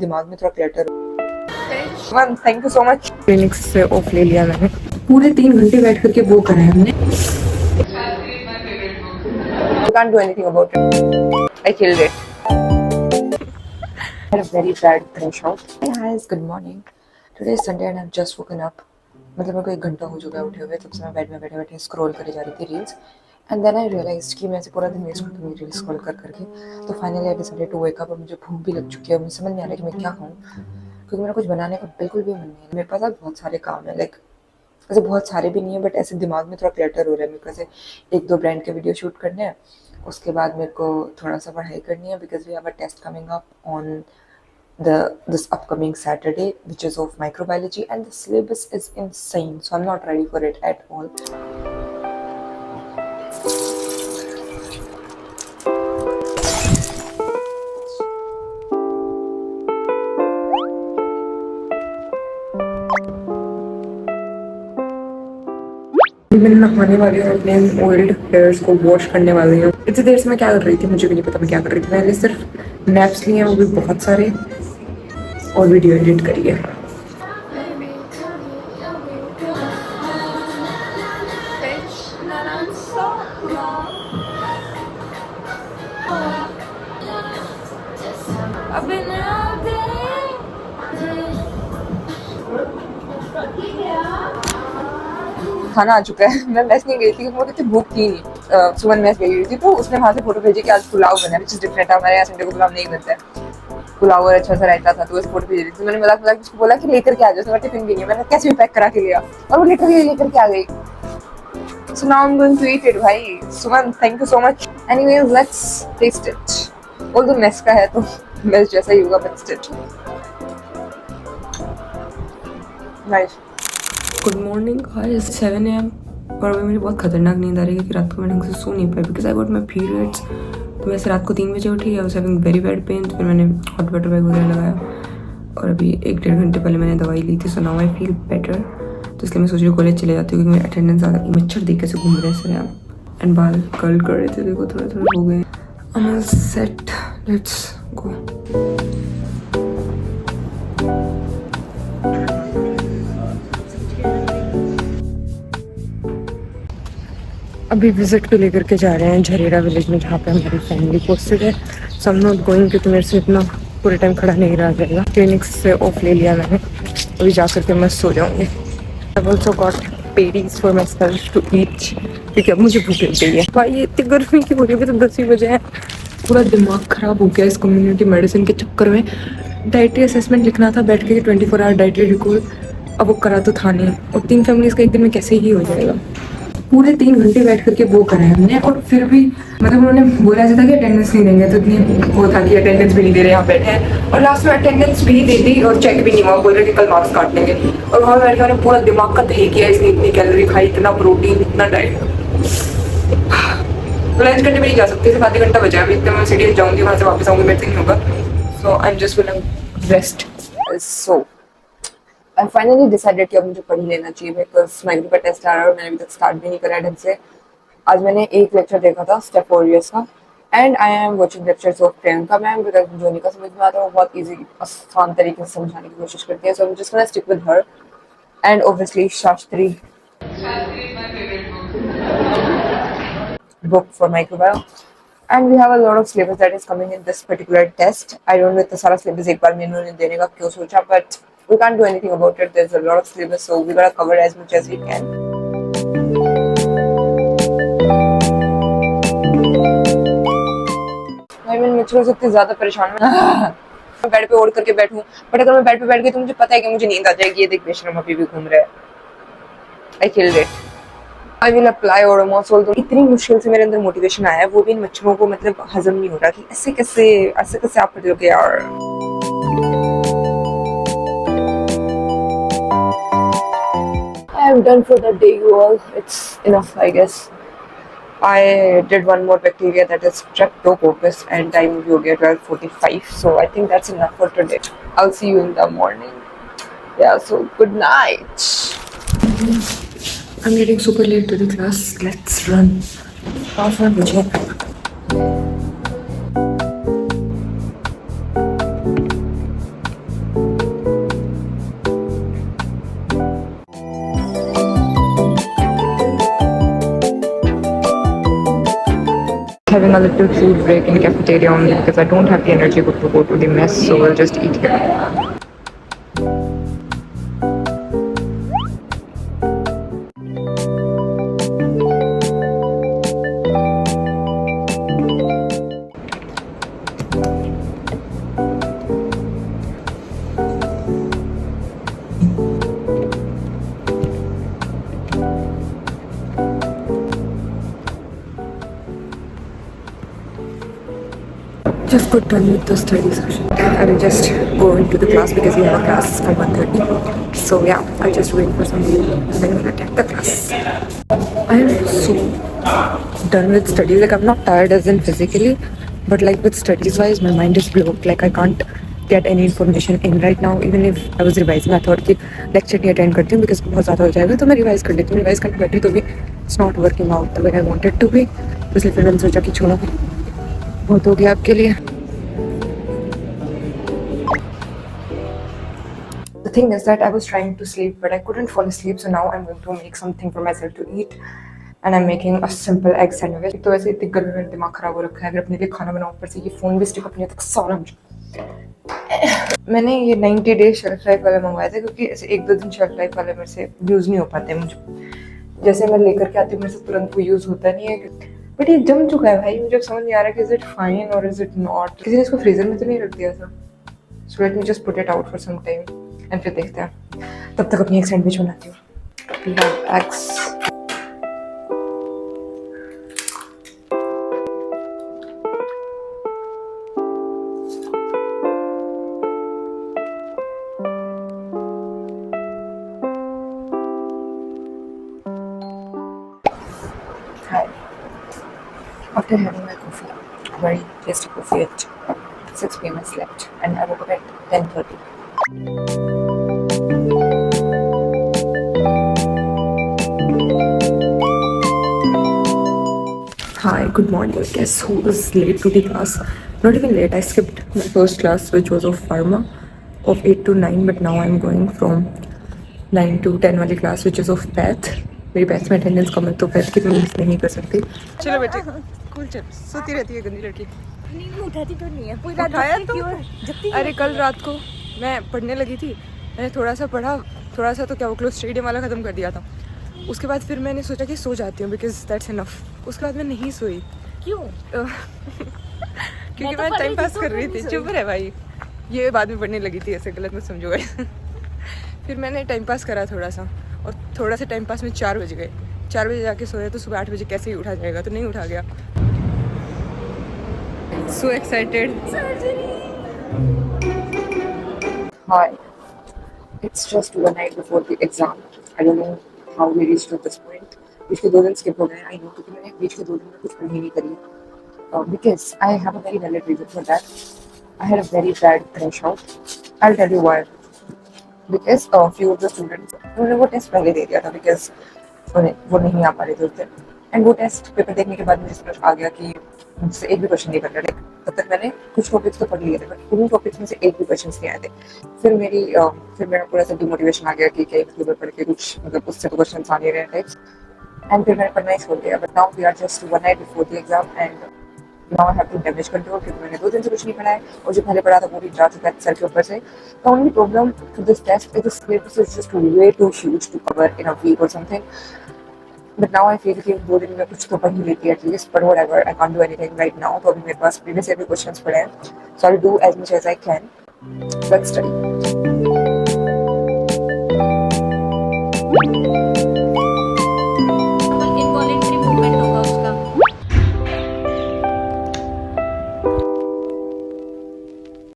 दिमाग में थोड़ा clutter. Thank you so much. Clinic से ऑफ ले लिया मैंने, पूरे 3 घंटे बैठ करके वो करा है हमने। I can't do anything about it. I killed it. I had a very bad crash out. Hey guys, good morning. Today is Sunday and I've just woken up. मतलब मेरे को 1 घंटा हो चुका है उठे हुए, तब से मैं बेड में बैठे बैठे स्क्रॉल करे जा रही थी reels and then I realized कि मैं ऐसे पूरा दिन वेस्ट करती हूँ रील्स स्क्रॉल कर करके। तो finally I decided to wake up और मुझे भूख भी लग चुकी है और मुझे समझ नहीं आ रहा कि मैं क्या खाऊं, क्योंकि मेरा कुछ बनाने का बिल्कुल भी मन नहीं है। मेरे पास अब बहुत सारे काम है, लाइक ऐसे बहुत सारे भी नहीं है बट ऐसे दिमाग में थोड़ा क्लटर हो रहा है। मेरे को ऐसे 1-2 ब्रांड के वीडियो शूट करने हैं, उसके बाद मेरे को थोड़ा सा पढ़ाई करनी है because we have a test coming up on this upcoming Saturday, which is of microbiology, and the syllabus is insane, so I'm not ready for it at all. मैं नहाने वाली हूँ, अपने ओल्ड हेयर्स को वॉश करने वाली हूँ। इतनी देर से मैं क्या कर रही थी मुझे भी नहीं पता मैं क्या कर रही थी। मैंने सिर्फ नैप्स लिए हैं, वो भी बहुत सारे, और वीडियो एडिट करी है। खाना आ चुका है। मैं मैस नहीं गई थी क्योंकि मुझे इतनी भूख थी नहीं। सुमन मैस गई थी तो उसने वहाँ से फोटो भेजी कि आज पुलाव बना है, विच इज डिफरेंट। हमारे यहाँ संडे को पुलाव नहीं बनता है, पुलाव और अच्छा सा रहता था, तो उस फोटो भेज रही थी। मैंने मजाक मजाक उसको बोला कि लेकर के आ जाओ, उसने टिफिन भी नहीं, मैंने कैसे भी पैक करा के लिया और वो लेकर के आ गई। So now I'm going to eat it, भाई। सुमन thank you so much. Anyways, let's taste it. Although mess का है तो mess जैसा ही होगा, but still nice. Good morning guys, 7 AM और अभी मुझे बहुत खतरनाक नींद आ रही है कि रात को मैं ढंग से सो नहीं पाई because I got my periods. तो मैं रात को 3 बजे उठी, I was having very bad pain. तो फिर मैंने हॉट वाटर बैग वगैरह लगाया और अभी 1-1.5 घंटे पहले मैंने दवाई ली थी। So now I feel better. तो इसलिए मैं सोच रही हूँ कॉलेज चले जाती हूँ क्योंकि मेरी अटेंडेंस ज़्यादा। मच्छर देख कैसे घूम रहे हैं सर यहाँ, एंड बाल कर्ल कर रहे थे, देखो थोड़े थोड़े हो गए। I am set, let's go. अभी विजिट को लेकर के जा रहे हैं झरेरा विलेज में, जहाँ पे हमारी फैमिली पोस्टेड है। So I am not going क्योंकि मेरे से इतना पूरे टाइम खड़ा नहीं रहा जाएगा। क्लिनिक से ऑफ ले लिया मैंने, अभी जा करके मैं सो जाऊँगी। I also got berries for myself to eat क्योंकि अब मुझे भूख लग गई है। भाई ये इतनी गर्मी की हो रही है, तो 10 ही बजे है। पूरा दिमाग ख़राब हो गया इस कम्युनिटी मेडिसिन के चक्कर में। डाइटरी असेसमेंट लिखना था बैठ के 24 आवर डाइटरी रिकॉर्ड, अब वो करा तो था नहीं, और 3 फैमिलीज़ का एक दिन में कैसे ही हो जाएगा। पूरे 3 घंटे बैठ करके वो करा है हमने, और फिर भी मतलब उन्होंने बोला ऐसा था कि अटेंडेंस नहीं देंगे, तो इतनी वो था कि अटेंडेंस भी नहीं दे रहे, यहाँ बैठे हैं। और लास्ट में अटेंडेंस भी दे दी और चेक भी नहीं हुआ, बोल रहे कि कल मार्क्स काट लेंगे। और वहाँ बैठ के मैंने पूरा दिमाग का दही किया, इसने इतनी कैलोरी खाई, इतना प्रोटीन, इतना डाइट। तो लंच करने में नहीं जा सकती, सिर्फ आधे घंटा बचा है अभी, तो मैं सीढ़ी जाऊँगी, वहाँ से वापस आऊँगी, मेरे से नहीं होगा। So I am just going rest. So I finally decided कि अब मुझे पढ़ ही लेना चाहिए बिकॉज माइग्रो का टेस्ट आ रहा है और मैंने अभी तक स्टार्ट भी नहीं करा ढंग से। आज मैंने एक लेक्चर देखा था स्टेप 4 years का, and I am watching lectures of Priyanka ma'am because मुझे उन्हीं का समझ में आता है, वो बहुत ईजी आसान तरीके से समझाने की कोशिश करती है। So I am just gonna stick with her and obviously Shastri book for microbiome, and we have a lot of syllabus that is coming in this particular test. I don't know इतना सारा syllabus एक बार में इन्होंने देने का क्यों सोचा, but we can't do anything about it. There's a lot of syllabus, so we gotta cover as much as we can. मैं मच्छरों से इतनी ज्यादा परेशान हूँ। मैं बेड पे ओढ़ करके बैठूं, बट अगर मैं बेड पे बैठ गई तो मुझे पता है कि मुझे नींद आ जाएगी। ये देख बेशरम अभी भी घूम रहा है। I killed it. I will apply Odomos, although इतनी मुश्किल से मेरे अंदर मोटिवेशन आया है, वो भी इन मच्छरों को मतलब हजम नहीं हो रहा कि ऐसे कैसे आप पढ़ोगे यार। I am done for the day, you all. It's enough, I guess. I did one more bacteria, that is Streptococcus, and time हो गया 12:45. So I think that's enough for today. I'll see you in the morning. Yeah, so good night. I'm getting super late to the class. Let's run. Fast run, bachye. taking a little food break in cafeteria only because I don't have the energy to go to the mess, so we'll just eat here. Just got done with the study session. I will just go into the class because we have a class from 1:30. So yeah, I'll just wait for some people and then we'll attend the class. I am so done with studies. Like I'm not tired as in physically, but like with studies wise, my mind is blocked. Like I can't get any information in right now. Even if I was revising, I thought कि lecture नहीं attend करती हूँ because बहुत ज़्यादा हो जाएगा, तो मैं revise कर लेती हूँ. Revise करके बैठी तो भी it's not working out the way I wanted to be. इसलिए फिर मैंने सोचा कि छोड़ो, बहुत हो गया आपके लिए. The thing is that I was trying to sleep, but I couldn't fall asleep. So now I'm going to make something for myself to eat, and I'm making a simple egg sandwich. तो वैसे इतनी गर्मी में दिमाग खराब हो रखा है. अगर अपने लिए खाना बनाओ, ऊपर से ये फोन भी स्टिक अपने तक सारा मैंने ये 90 डेज शेल्फ लाइफ वाला मंगवाया था क्योंकि ऐसे 1-2 दिन शेल्फ लाइफ वाले मेरे से यूज़ नहीं हो पाते. मुझे जैसे मैं लेकर के आती हूँ मेरे से तुरंत वो यूज़ होता नहीं है. बट ये जम चुका है भाई. मुझे अब समझ नहीं आ रहा कि इज इट फाइन और इज इट नॉट. किसी ने इसको फ्रीजर में तो नहीं रख दिया था. So let me just put it out for some time and फिर देखते हैं. तब तक अपनी एक सैंडविच बनाती हूँ. Eggs. Hi. After having my coffee, very tasty coffee at 6 p.m. I slept and I woke up at 10:30. Hi, good morning. Guess who was late to the class? Not even late. I skipped my first class, which was of pharma, of 8 to 9. But now I'm going from 9 to 10 वाली class, which is of path. मेरी path में attendance कम है तो path की तो miss नहीं कर सकती. चलो बेटे, कूल चल. सोती रहती है गंदी लड़की. नहीं उठाती तो नहीं है. पूरी रात उठाया जगती तो? क्यों? जगती अरे कल रात को मैं पढ़ने लगी थी. मैंने थोड़ा सा पढ़ा, थोड़ा सा तो क्या वो क्लोज स्टेडियम वाला ख़त्म कर दिया था. उसके बाद फिर मैंने सोचा कि सो जाती हूँ बिकॉज दैट्स इनफ. उसके बाद मैं नहीं सोई क्यों? क्योंकि तो मैं पढ़ टाइम रही पास थी, कर तो रही नहीं थी. सोई. चुप रहे भाई. ये बाद में पढ़ने लगी थी, ऐसे गलत मत समझो गाइस. फिर मैंने टाइम पास करा थोड़ा सा, और थोड़ा सा टाइम पास में 4 बज गए. 4 बजे जाके सोया तो सुबह 8 बजे कैसे ही उठा जाएगा, तो नहीं उठा गया. So excited. Hi. It's just one night before the exam. I don't know how we reached to this point. बीच के 2 दिन skip हो गए. I know क्योंकि मैंने बीच के 2 दिन में कुछ पढ़ाई नहीं करी. Because I have a very valid reason for that. I had a very bad crash out. I'll tell you why. Because a few of the students उन्होंने वो टेस्ट पहले दे दिया था because उन्हें वो नहीं आ पा रहे थे उस दिन. एंड वो टेस्ट पेपर देखने के बाद मुझे समझ आ गया कि मुझसे एक भी क्वेश्चन नहीं बन रहा. तब तक मैंने कुछ टॉपिक्स तो पढ़ लिए थे बट उन टॉपिक्स में से एक भी क्वेश्चन नहीं आए थे. फिर मेरा पूरा सा डिमोटिवेशन आ गया कि क्या पेपर पढ़ के कुछ मतलब उससे तो क्वेश्चन आ नहीं रहे टाइप्स. एंड फिर मैंने पढ़ना ही छोड़ दिया. But now we are just one night before the exam and now I have to damage control क्योंकि मैंने 2 दिन से कुछ नहीं पढ़ा है और जो पहले पढ़ा था वो भी जा चुका है सर के ऊपर से. The only problem to this test is the syllabus is just way too huge to cover in a week or something. But now I feel कि 2 दिन में कुछ तो पढ़ ही लेती है at least. But whatever, I can't do anything right now. तो अभी मेरे पास प्रीवियस ईयर के क्वेश्चंस पड़े हैं. So I will do as much as I can. Let's study.